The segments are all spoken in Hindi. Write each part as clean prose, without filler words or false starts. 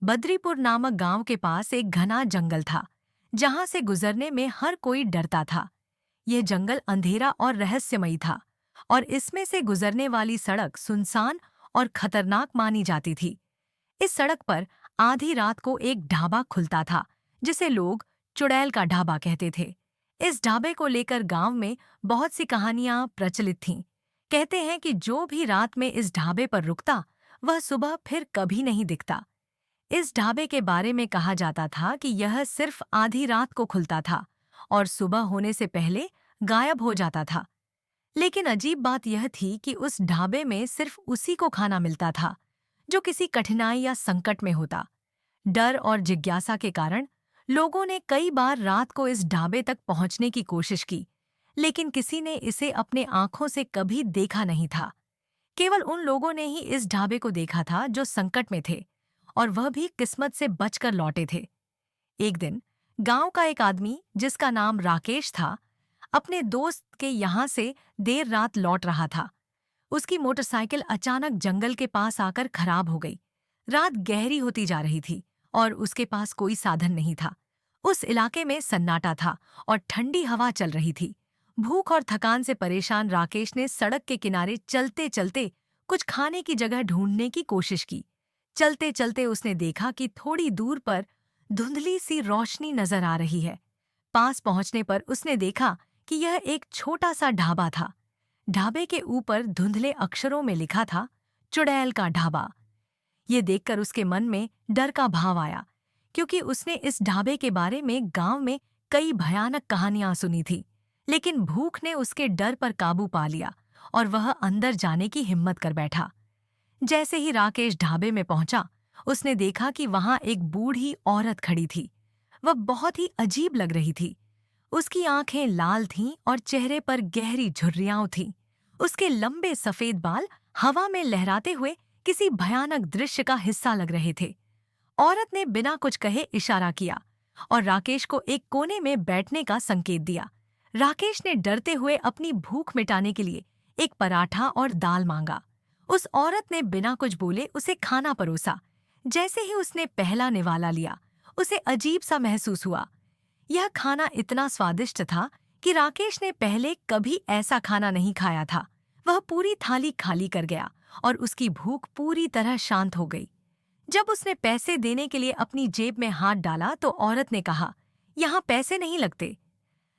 बद्रीपुर नामक गांव के पास एक घना जंगल था, जहां से गुजरने में हर कोई डरता था। यह जंगल अंधेरा और रहस्यमयी था, और इसमें से गुजरने वाली सड़क सुनसान और खतरनाक मानी जाती थी। इस सड़क पर आधी रात को एक ढाबा खुलता था, जिसे लोग चुड़ैल का ढाबा कहते थे। इस ढाबे को लेकर गांव में बहुत सी कहानियां प्रचलित थीं। कहते हैं कि जो भी रात में इस ढाबे पर रुकता, वह सुबह फिर कभी नहीं दिखता। इस ढाबे के बारे में कहा जाता था कि यह सिर्फ आधी रात को खुलता था और सुबह होने से पहले गायब हो जाता था। लेकिन अजीब बात यह थी कि उस ढाबे में सिर्फ उसी को खाना मिलता था जो किसी कठिनाई या संकट में होता। डर और जिज्ञासा के कारण लोगों ने कई बार रात को इस ढाबे तक पहुंचने की कोशिश की, लेकिन किसी ने इसे अपने आंखों से कभी देखा नहीं था। केवल उन लोगों ने ही इस ढाबे को देखा था जो संकट में थे, और वह भी किस्मत से बचकर लौटे थे। एक दिन गांव का एक आदमी, जिसका नाम राकेश था, अपने दोस्त के यहाँ से देर रात लौट रहा था। उसकी मोटरसाइकिल अचानक जंगल के पास आकर खराब हो गई। रात गहरी होती जा रही थी और उसके पास कोई साधन नहीं था। उस इलाके में सन्नाटा था और ठंडी हवा चल रही थी। भूख और थकान से परेशान राकेश ने सड़क के किनारे चलते चलते कुछ खाने की जगह ढूंढने की कोशिश की। चलते चलते उसने देखा कि थोड़ी दूर पर धुंधली सी रोशनी नजर आ रही है। पास पहुंचने पर उसने देखा कि यह एक छोटा सा ढाबा था। ढाबे के ऊपर धुंधले अक्षरों में लिखा था, चुड़ैल का ढाबा। ये देखकर उसके मन में डर का भाव आया, क्योंकि उसने इस ढाबे के बारे में गांव में कई भयानक कहानियां सुनी थी। लेकिन भूख ने उसके डर पर काबू पा लिया और वह अंदर जाने की हिम्मत कर बैठा। जैसे ही राकेश ढाबे में पहुंचा, उसने देखा कि वहां एक बूढ़ी औरत खड़ी थी। वह बहुत ही अजीब लग रही थी। उसकी आंखें लाल थीं और चेहरे पर गहरी झुर्रियां थीं। उसके लंबे सफेद बाल हवा में लहराते हुए किसी भयानक दृश्य का हिस्सा लग रहे थे। औरत ने बिना कुछ कहे इशारा किया और राकेश को एक कोने में बैठने का संकेत दिया। राकेश ने डरते हुए अपनी भूख मिटाने के लिए एक पराठा और दाल मांगा। उस औरत ने बिना कुछ बोले उसे खाना परोसा। जैसे ही उसने पहला निवाला लिया, उसे अजीब सा महसूस हुआ। यह खाना इतना स्वादिष्ट था कि राकेश ने पहले कभी ऐसा खाना नहीं खाया था। वह पूरी थाली खाली कर गया और उसकी भूख पूरी तरह शांत हो गई। जब उसने पैसे देने के लिए अपनी जेब में हाथ डाला तो औरत ने कहा, "यहाँ पैसे नहीं लगते।"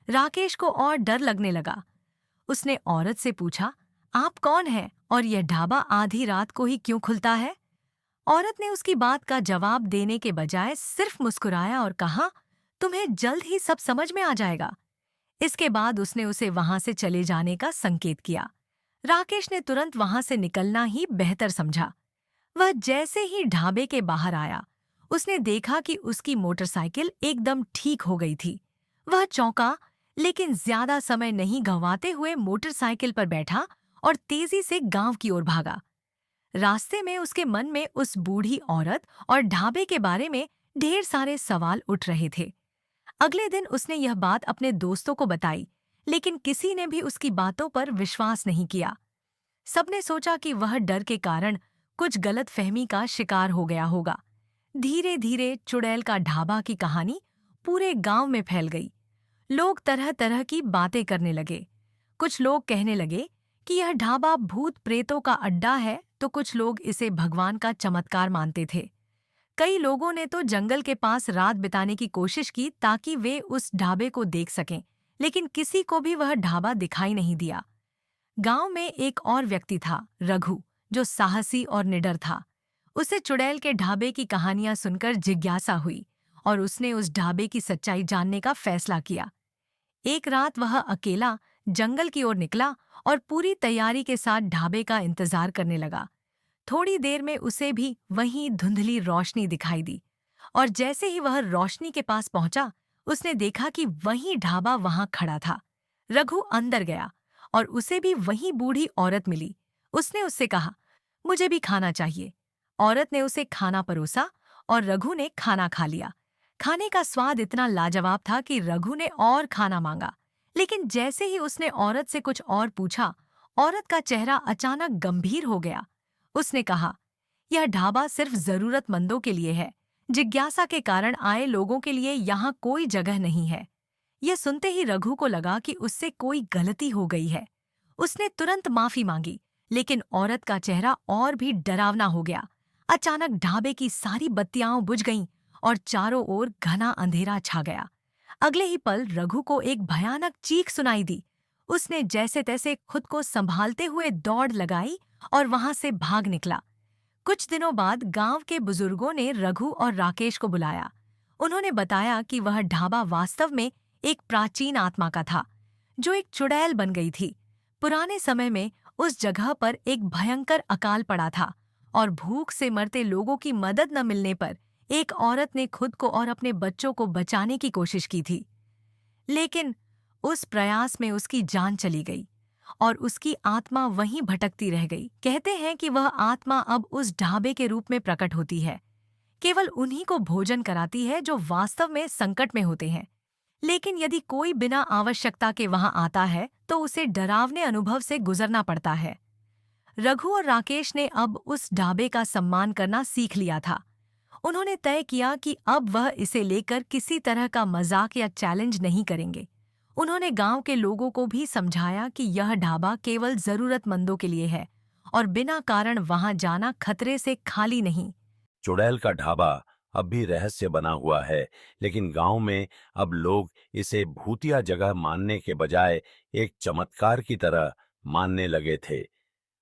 राकेश को और डर लगने लगा। उसने औरत से पूछा, "आप कौन हैं और यह ढाबा आधी रात को ही क्यों खुलता है?" औरत ने उसकी बात का जवाब देने के बजाय सिर्फ मुस्कुराया और कहा, "तुम्हें जल्द ही सब समझ में आ जाएगा।" इसके बाद उसने उसे वहां से चले जाने का संकेत किया। राकेश ने तुरंत वहां से निकलना ही बेहतर समझा। वह जैसे ही ढाबे के बाहर आया, उसने देखा कि उसकी मोटरसाइकिल एकदम ठीक हो गई थी। वह चौंका, लेकिन ज्यादा समय नहीं गंवाते हुए मोटरसाइकिल पर बैठा और तेजी से गांव की ओर भागा। रास्ते में उसके मन में उस बूढ़ी औरत और ढाबे के बारे में ढेर सारे सवाल उठ रहे थे। अगले दिन उसने यह बात अपने दोस्तों को बताई, लेकिन किसी ने भी उसकी बातों पर विश्वास नहीं किया। सबने सोचा कि वह डर के कारण कुछ गलतफहमी का शिकार हो गया होगा। धीरे धीरे चुड़ैल का ढाबा की कहानी पूरे गांव में फैल गई। लोग तरह तरह की बातें करने लगे। कुछ लोग कहने लगे कि यह ढाबा भूत प्रेतों का अड्डा है, तो कुछ लोग इसे भगवान का चमत्कार मानते थे। कई लोगों ने तो जंगल के पास रात बिताने की कोशिश की ताकि वे उस ढाबे को देख सकें, लेकिन किसी को भी वह ढाबा दिखाई नहीं दिया। गांव में एक और व्यक्ति था, रघु, जो साहसी और निडर था। उसे चुड़ैल के ढाबे की कहानियां सुनकर जिज्ञासा हुई और उसने उस ढाबे की सच्चाई जानने का फैसला किया। एक रात वह अकेला जंगल की ओर निकला और पूरी तैयारी के साथ ढाबे का इंतजार करने लगा। थोड़ी देर में उसे भी वहीं धुंधली रोशनी दिखाई दी, और जैसे ही वह रोशनी के पास पहुंचा, उसने देखा कि वहीं ढाबा वहां खड़ा था। रघु अंदर गया और उसे भी वहीं बूढ़ी औरत मिली। उसने उससे कहा, "मुझे भी खाना चाहिए।" औरत ने उसे खाना परोसा और रघु ने खाना खा लिया। खाने का स्वाद इतना लाजवाब था कि रघु ने और खाना मांगा, लेकिन जैसे ही उसने औरत से कुछ और पूछा, औरत का चेहरा अचानक गंभीर हो गया। उसने कहा, "यह ढाबा सिर्फ जरूरतमंदों के लिए है, जिज्ञासा के कारण आए लोगों के लिए यहाँ कोई जगह नहीं है। यह सुनते ही रघु को लगा कि उससे कोई गलती हो गई है। उसने तुरंत माफी मांगी, लेकिन औरत का चेहरा और भी डरावना हो गया। अचानक ढाबे की सारी बत्तियां बुझ गईं और चारों ओर घना अंधेरा छा गया। अगले ही पल रघु को एक भयानक चीख सुनाई दी। उसने जैसे तैसे खुद को संभालते हुए दौड़ लगाई और वहां से भाग निकला। कुछ दिनों बाद गांव के बुजुर्गों ने रघु और राकेश को बुलाया। उन्होंने बताया कि वह ढाबा वास्तव में एक प्राचीन आत्मा का था, जो एक चुड़ैल बन गई थी। पुराने समय में उस जगह पर एक भयंकर अकाल पड़ा था और भूख से मरते लोगों की मदद न मिलने पर एक औरत ने खुद को और अपने बच्चों को बचाने की कोशिश की थी। लेकिन उस प्रयास में उसकी जान चली गई और उसकी आत्मा वहीं भटकती रह गई। कहते हैं कि वह आत्मा अब उस ढाबे के रूप में प्रकट होती है, केवल उन्हीं को भोजन कराती है जो वास्तव में संकट में होते हैं। लेकिन यदि कोई बिना आवश्यकता के वहां आता है तो उसे डरावने अनुभव से गुजरना पड़ता है। रघु और राकेश ने अब उस ढाबे का सम्मान करना सीख लिया था। उन्होंने तय किया कि अब वह इसे लेकर किसी तरह का मजाक या चैलेंज नहीं करेंगे। उन्होंने गांव के लोगों को भी समझाया कि यह ढाबा केवल जरूरतमंदों के लिए है और बिना कारण वहां जाना खतरे से खाली नहीं। चुड़ैल का ढाबा अब भी रहस्य बना हुआ है, लेकिन गांव में अब लोग इसे भूतिया जगह मानने के बजाय एक चमत्कार की तरह मानने लगे थे।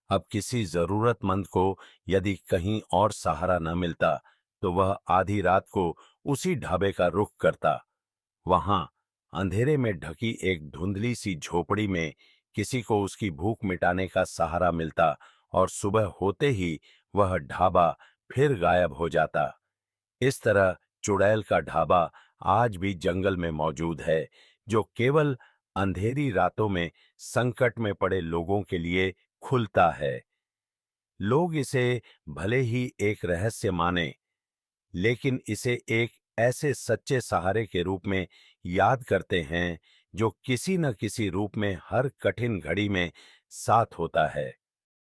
अब किसी जरूरतमंद को यदि कहीं और सहारा न मिलता, तो वह आधी रात को उसी ढाबे का रुख करता। वहां अंधेरे में ढकी एक धुंधली सी झोपड़ी में किसी को उसकी भूख मिटाने का सहारा मिलता और सुबह होते ही वह ढाबा फिर गायब हो जाता। इस तरह चुड़ैल का ढाबा आज भी जंगल में मौजूद है, जो केवल अंधेरी रातों में संकट में पड़े लोगों के लिए खुलता है। लोग इसे भले ही एक रहस्य माने, लेकिन इसे एक ऐसे सच्चे सहारे के रूप में याद करते हैं, जो किसी न किसी रूप में हर कठिन घड़ी में साथ होता है।